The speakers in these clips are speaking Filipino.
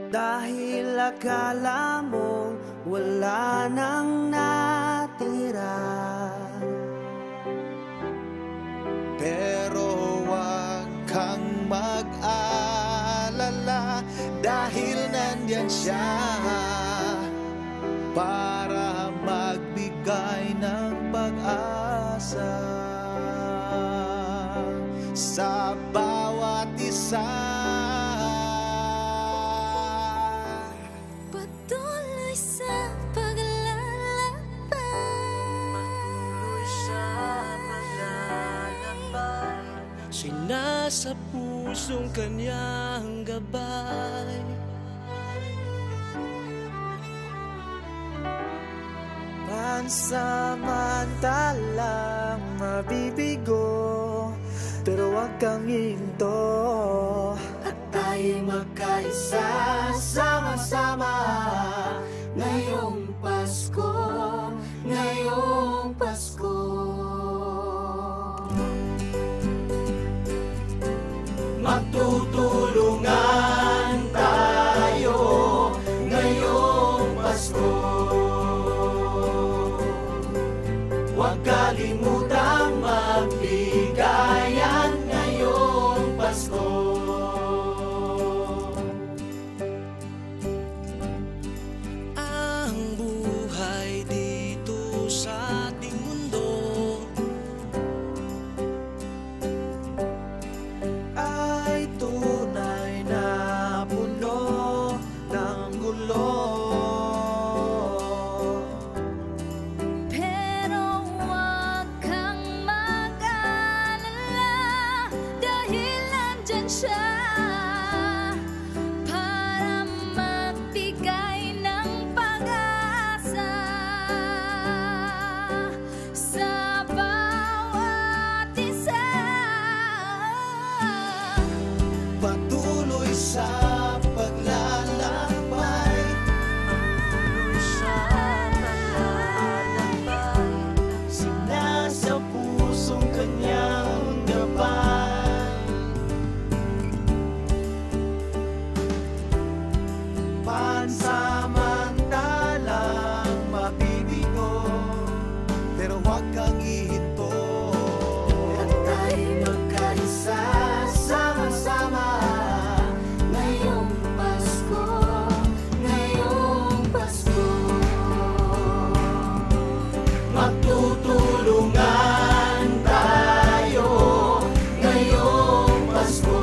Dahil akala mo wala nang natira, pero wag kang mag-alala, dahil nandyan siya para magbigay ng pag-asa sa bawat isa. Patuloy sa paglalakbay, sinasa pusong kanyang gabay. Pansamantalang mabibigo, pero wag kang hinto. At tayo'y magkaisa, sama-sama ngayong Pasko, ngayong Pasko. Magtutulungan tayo ngayong Pasko. Huwag kalimutang magbigayan ngayong Pasko. Ang buhay dito sa ating mundo ay tunay na puno ng gulo. Patuloy sa paglalakbay, sinasa pusong kanyang gabay. Pansamantalang mabibigo, pero huwag kang ihinto. At tayo'y magkaisa, sama-sama ngayong Pasko, ngayong Pasko. Magtutulungan tayo ngayong Pasko.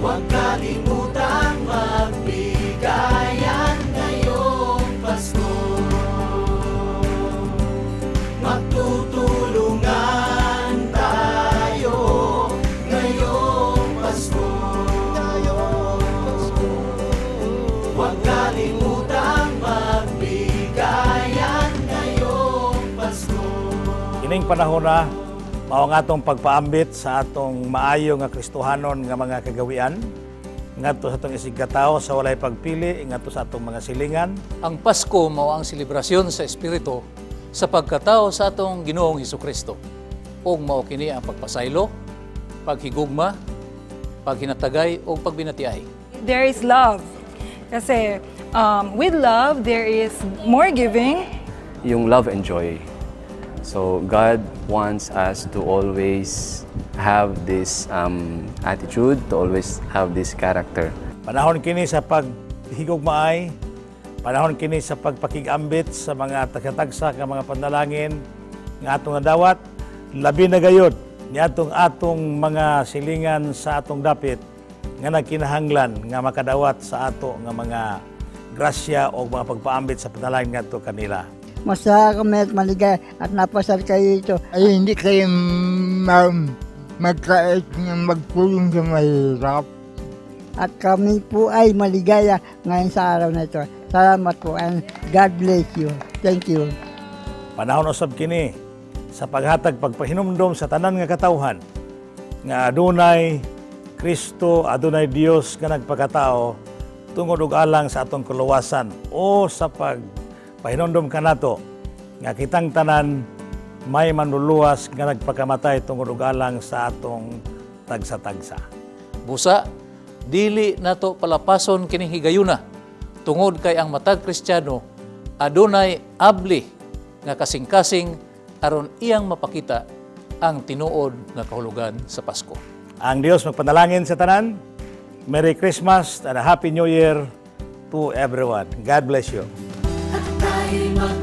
Huwag kalimutang magbigayan ngayong Pasko. Magtutulungan tayo ngayong Pasko. Huwag kalimutang magbigayan ngayong Pasko. Kining panahon na mao nga atong pagpaambit sa atong maayo nga Kristohanon nga mga kagawian, ngadto sa atong isigkatawo sa walay pagpili, ngadto sa atong mga silingan. Ang Pasko mao ang selebrasyon sa Espiritu sa pagkatao sa atong Ginoong Hesukristo. Ug mao kini ang pagpasaylo, paghigugma, paghinatagay o pagbinatiay. There is love. Kasi with love, there is more giving. Yung love and joy. So God wants us to always have this attitude, to always have this character. Panahon kini sa paghigugmaay, panahon kini sa pagpakigambit sa mga tagsa-tagsa ka mga panalangin nga atong nadawat, labi na gayud niadtong atong mga silingan sa atong dapit nga nagkinahanglan nga makadawat sa ato nga mga grasya o mga pagpaambit sa panalangin ngadto kanila. Masaya kami at maligay at napasal kayo ito. Ay hindi kayo magkait ng magpulong sa mahirap. At kami po ay maligaya ngayon sa araw na ito. Salamat po and God bless you. Thank you. Panahon usab kini sa paghatag pagpahinumdom sa tanan nga katawhan nga adunay Kristo, adunay Dios nga nagpakatao tungod og alang sa atong kaluwasan o sa pahinumdom kanato nga kitang tanan may manluluwas nga nagpakamatay tungod og alang sa atong tagsa-tagsa. Busa, dili nato palapason kining higayuna tungod kay ang matag Kristiyano adunay abli nga kasing-kasing aron iyang mapakita ang tinuod nga kahulugan sa Pasko. Ang Diyos magpanalangin sa tanan. Merry Christmas and a Happy New Year to everyone. God bless you. At tayo'y